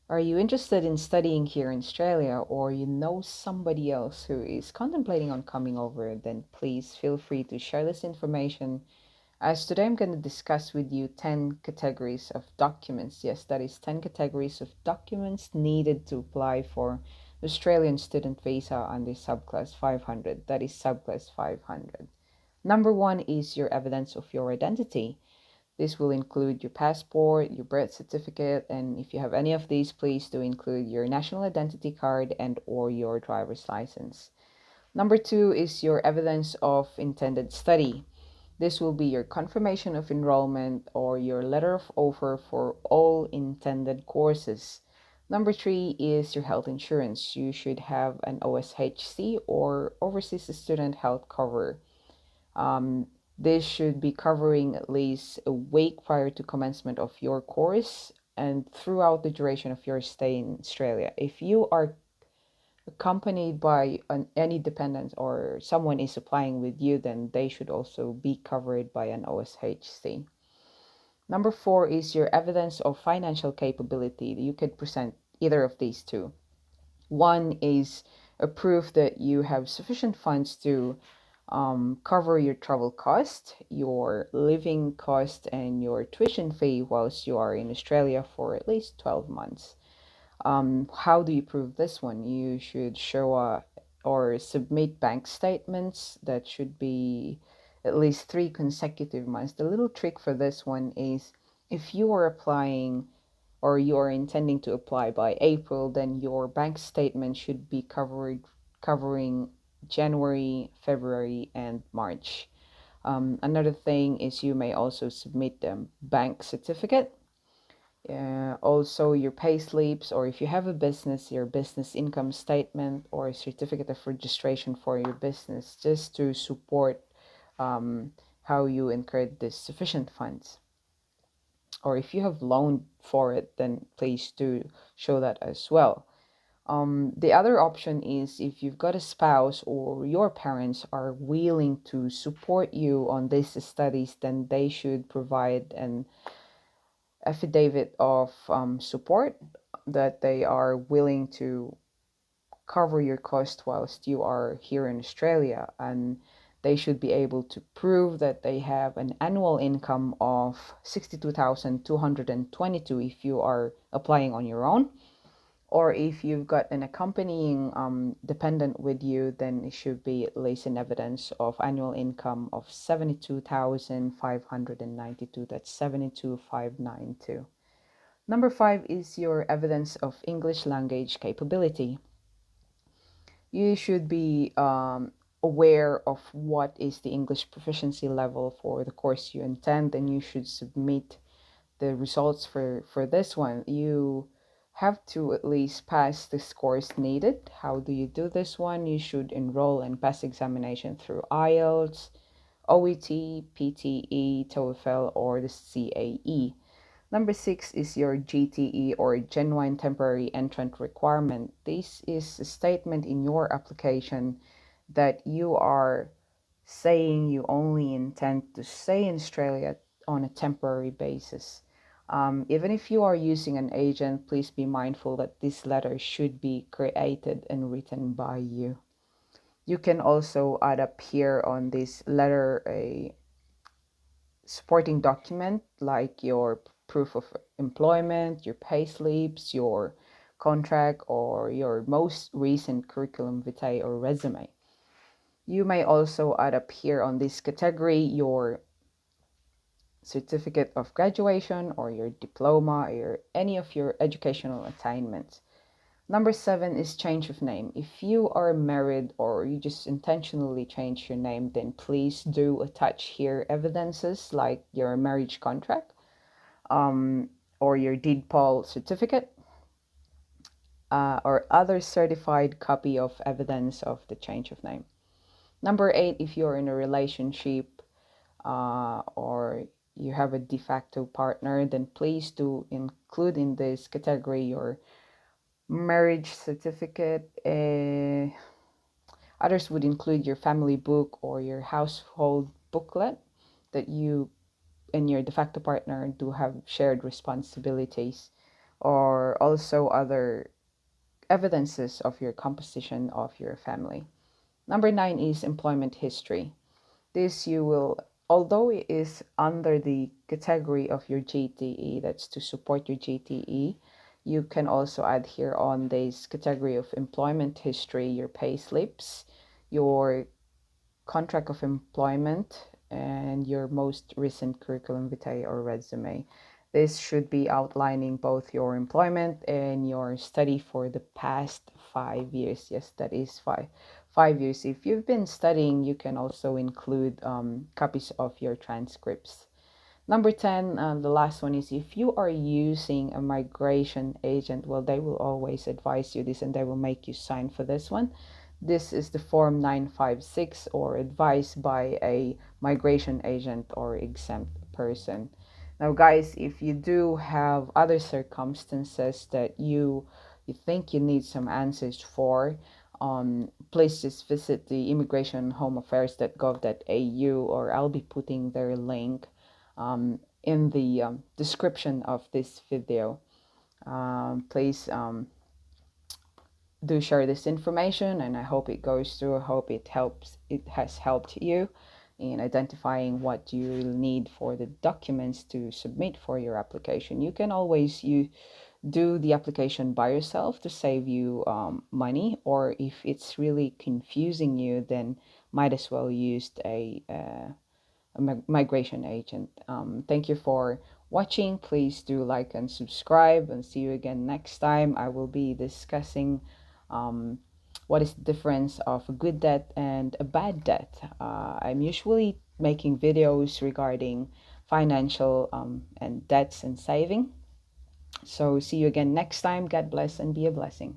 Are you interested in studying here in Australia, or you know somebody else who is contemplating on coming over? Then please feel free to share this information, as today I'm going to discuss with you 10 categories of documents. Yes, that is 10 categories of documents needed to apply for Australian student visa under subclass 500. That is subclass 500. Number one is your evidence of your identity. This will include your passport, your birth certificate, and if you have any of these, please do include your national identity card and or your driver's license. Number two is your evidence of intended study. This will be your confirmation of enrollment or your letter of offer for all intended courses. Number three is your health insurance. You should have an OSHC or Overseas Student Health Cover. Um, this should be covering at least a week prior to commencement of your course and throughout the duration of your stay in Australia. If you are accompanied by any dependent or someone is applying with you, then they should also be covered by an OSHC. Number four is your evidence of financial capability. You could present either of these two. One is a proof that you have sufficient funds to cover your travel cost, your living cost, and your tuition fee whilst you are in Australia for at least 12 months. How do you prove this one? You should show or submit bank statements that should be at least 3 consecutive months. The little trick for this one is if you are applying or you are intending to apply by April, then your bank statement should be covering January, February, and March. Another thing is you may also submit a bank certificate, also your pay slips, or if you have a business, your business income statement or a certificate of registration for your business, just to support how you incurred the sufficient funds. Or if you have loaned for it, then please do show that as well. The other option is if you've got a spouse or your parents are willing to support you on these studies, then they should provide an affidavit of support that they are willing to cover your cost whilst you are here in Australia, and they should be able to prove that they have an annual income of 62,222 if you are applying on your own, or if you've got an accompanying dependent with you, then it should be at least an evidence of annual income of 72,592. That's 72,592. Number five is your evidence of English language capability. You should be aware of what is the English proficiency level for the course you intend, and you should submit the results for this one. You have to at least pass the scores needed. How do you do this one? You should enroll and pass examination through IELTS, OET, PTE, TOEFL, or the CAE. Number six is your GTE or Genuine Temporary Entrant Requirement. This is a statement in your application that you are saying you only intend to stay in Australia on a temporary basis. Even if you are using an agent, please be mindful that this letter should be created and written by you. You can also add up here on this letter a supporting document like your proof of employment, your pay slips, your contract, or your most recent curriculum vitae or resume. You may also add up here on this category your certificate of graduation or your diploma or any of your educational attainments. Number seven is change of name. If you are married or you just intentionally change your name, then please do attach here evidences like your marriage contract or your deed poll certificate or other certified copy of evidence of the change of name. Number eight, if you're in a relationship or you have a de facto partner, then please do include in this category your marriage certificate. Others would include your family book or your household booklet that you and your de facto partner do have shared responsibilities or also other evidences of your composition of your family. Number 9 is employment history. This you will, although it is under the category of your GTE, that's to support your GTE, you can also add here on this category of employment history your pay slips, your contract of employment, and your most recent curriculum vitae or resume. This should be outlining both your employment and your study for the past 5 years. Yes, that is 5 years. If you've been studying, you can also include copies of your transcripts. Number 10, the last one is if you are using a migration agent, well, they will always advise you this and they will make you sign for this one. This is the Form 956 or advice by a migration agent or exempt person. Now, guys, if you do have other circumstances that you think you need some answers for, please just visit the immi.homeaffairs.gov.au, or I'll be putting their link in the description of this video. Please do share this information, and I hope it goes through. I hope it has helped you in identifying what you need for the documents to submit for your application. You can always do the application by yourself to save you money, or if it's really confusing you, then might as well use a migration agent. Thank you for watching. Please do like and subscribe, and see you again next time. I will be discussing what is the difference of a good debt and a bad debt. I'm usually making videos regarding financial and debts and saving. So see you again next time. God bless and be a blessing.